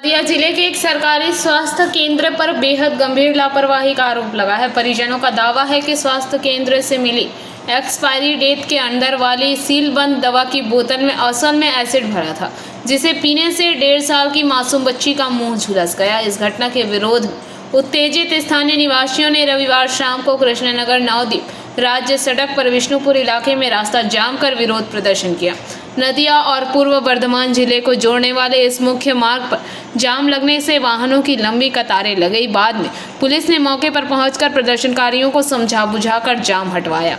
नदिया जिले के एक सरकारी स्वास्थ्य केंद्र पर बेहद गंभीर लापरवाही का आरोप लगा है। परिजनों का दावा है कि स्वास्थ्य केंद्र से मिली एक्सपायरी डेट के अंदर वाली सीलबंद दवा की बोतल में असल में एसिड भरा था, जिसे पीने से 1.5 साल की मासूम बच्ची का मुंह झुलस गया। इस घटना के विरोध में उत्तेजित स्थानीय निवासियों ने रविवार शाम को कृष्णनगर नवद्वीप राज्य सड़क पर विष्णुपुर इलाके में रास्ता जाम कर विरोध प्रदर्शन किया। नदिया और पूर्व बर्धमान जिले को जोड़ने वाले इस मुख्य मार्ग पर जाम लगने से वाहनों की लंबी कतारें लग गई। बाद में पुलिस ने मौके पर पहुंचकर प्रदर्शनकारियों को समझा बुझाकर जाम हटवाया।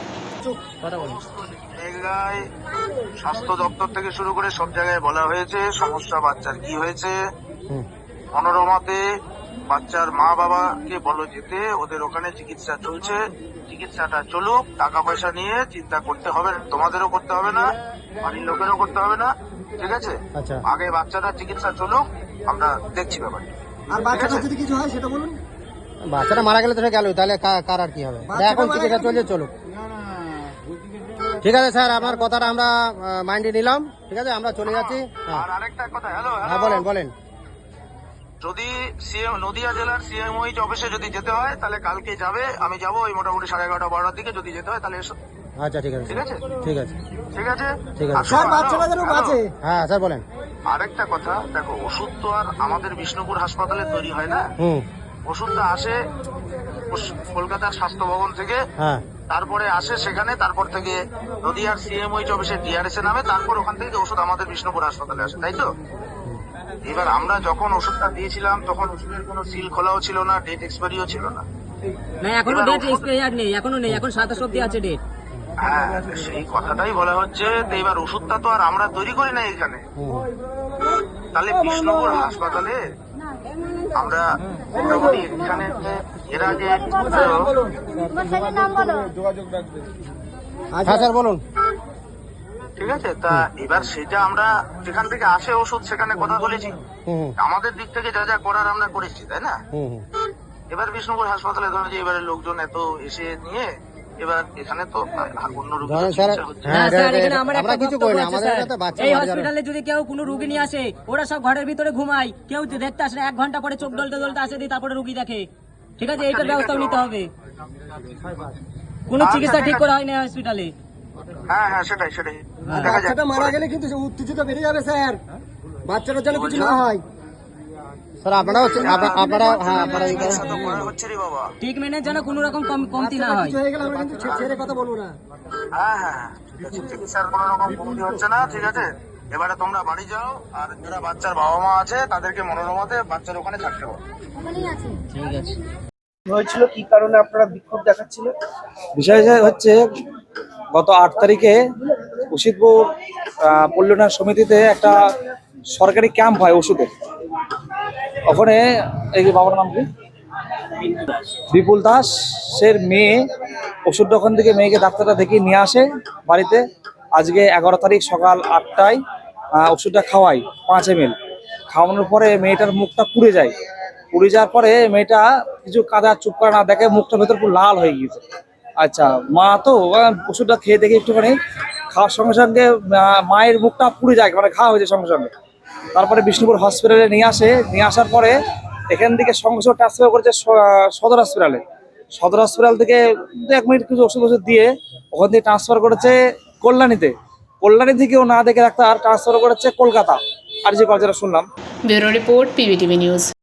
স্বাস্থ্য দপ্তর থেকে শুরু করে সব জায়গায় বলা হয়েছে সমস্যা বাচ্চার কি হয়েছে। মনোরমাতে বাচ্চার মা বাবাকে বলো যেতে, ওদের ওখানে চিকিৎসা চলছে, চিকিৎসাটা চলুক, টাকা পয়সা নিয়ে চিন্তা করতে হবে না, তোমাদেরও করতে হবে না, বাড়ির লোকেরও করতে হবে না, ঠিক আছে? আগে বাচ্চাটা চিকিৎসা চলুক, আমরা দেখছি ব্যাপারটা। আর বাচ্চাটা যদি কিছু হয় সেটা বলুন। বাচ্চাটা মারা গেলে তো গেল, তাহলে কার আর কি হবে? এখন চিকিৎসা চলছে, চলুক। ঠিক আছে স্যার, আপনার কথাটা আমরা মাইন্ডে নিলাম। ঠিক আছে, আমরা চলে যাচ্ছি। আর আরেকটা কথা, হ্যালো হ্যাঁ বলেন বলেন। যদি নদিয়া জেলার সিএমওইচ অফিসে যদি যেতে হয় তাহলে কালকে যাবে, আমি যাবো ওই মোটামুটি 11:30-12টার দিকে। যদি যেতে হয় তাহলে এসো। আচ্ছা ঠিক আছে, ঠিক আছে, ঠিক আছে, ঠিক আছে, ঠিক আছে। স্যার বাচ্চাটা যেন বাঁচে। হ্যাঁ স্যার বলেন। আরেকটা কথা, দেখো ওষুধ তো আর আমাদের বিষ্ণুপুর হাসপাতালে তৈরি হয় না। ওষুধটা আসে কলকাতার স্বাস্থ্য ভবন থেকে, হ্যাঁ, তারপরে আসে সেখানে, তারপর থেকে নদিয়ার সিএমওইচ অফিসে ডিআরএস এ নামে, তারপর ওখান থেকে ওষুধ আমাদের বিষ্ণুপুর হাসপাতালে আসে, তাই তো? এবার আমরা যখন ওষুধটা দিয়েছিলাম তখন ওষুধের কোনো সিল খোলাও ছিল না, ডেট এক্সপায়ারিও ছিল না। না, এখনো ডেট এক্সপায়ার নেই, এখনো নেই, এখন 27 অবধি আছে ডেট। হ্যাঁ, সেই কথাটাই বলা হচ্ছে। তো এবার ওষুধটা তো আর আমরা তৈরি করি না এখানে, তাহলে বিষ্ণুপুর হাসপাতালে আমরা মোটামুটি এখানে এরা যে হ্যাঁ স্যার বলুন। ঠিক আছে, তা এবার সেটা আমরা যেখান থেকে আসে ওষুধ সেখানে কথা বলেছি, আমাদের দিক থেকে যা যা করার আমরা করেছি, তাই না? এবার বিষ্ণুপুর হাসপাতালে ধরো যে এবারে লোকজন এত এসে নিয়ে, এবার এখানে তো অন্য রোগী এই হসপিটালে যদি কেউ কোনো রুগী নিয়ে আসে, ওরা সব ঘরের ভিতরে ঘুমায়, কেউ দেখতে আসে না, 1 ঘন্টা পরে চোখ ডলতে ডলতে আসে, দিয়ে তারপরে রুগী দেখে। ঠিক আছে, এইটার ব্যবস্থা নিতে হবে। কোনো চিকিৎসা ঠিক করা হয় না হসপিটালে। হ্যাঁ হ্যাঁ, সেটাই সেটাই। বাচ্চাটা মারা গেলে কিন্তু উত্তেজিত বেড়ে যাবে স্যার, বাচ্চাটার যেন কিছু না হয়। স্যার আপনারা হ্যাঁ আপনারা হচ্ছে রে বাবা, ট্রিটমেন্টের যেন কোনো রকম কমতি না হয়। কিছু হয়ে গেলে আমরা কিন্তু ছেড়ে কথা বলবো না। হ্যাঁ হ্যাঁ, চিকিৎসার কোনো রকম কমতি হচ্ছে না, ঠিক আছে? এবারে তোমরা বাড়ি যাও, আর যারা বাচ্চার বাবা মা আছে তাদেরকে মনোরমাতে বাচ্চার ওখানে থাকতে হবে। ঠিক আছে। হয়েছিল কি কারণে আপনারা বিক্ষোভ দেখাচ্ছিলেন? বিষয়টা হচ্ছে গত 8 তারিখে উশিদপুর পল্লী সমিতিতে একটা সরকারি ক্যাম্প হয় ওষুধের। ওখানে এই যে বাবার নাম কি, বিপুল দাস, সে মেয়ে ওষুধ দোকান থেকে মেয়েকে ডাক্তারটা দেখিয়ে নিয়ে আসে বাড়িতে। আজকে 11 তারিখ সকাল 8টায় ওষুধটা খাওয়াই 5 ml। খাওয়ানোর পরে মেয়েটার মুখটা পুড়ে যায়। পুড়ে যাওয়ার পরে মেয়েটা কিছু কাদা চুপ করে না দেখে, মুখটা ভেতর পুরো লাল হয়ে গিয়েছে। আচ্ছা, মা তো ওষুধটা খেয়ে দেখে একটুখানি খাওয়ার সঙ্গে সঙ্গে মায়ের মুখটা পুড়ে যায়, মানে ঘা হয়েছে সঙ্গে সঙ্গে। তারপরে বিষ্ণুপুর হসপিটালে নিয়ে আসে, নিয়ে আসার পরে এখান থেকে সঙ্গে সঙ্গে ট্রান্সফার করেছে সদর হসপিটালে। সদর হসপিটাল থেকে 1 মিনিট কিছু ওষুধ দিয়ে ওখান থেকে ট্রান্সফার করেছে কল্যাণীতে। কল্যাণী থেকেও না দেখে ডাক্তার ট্রান্সফার করেছে কলকাতা, আর যে কথা শুনলাম। Bureau report, PVTV news.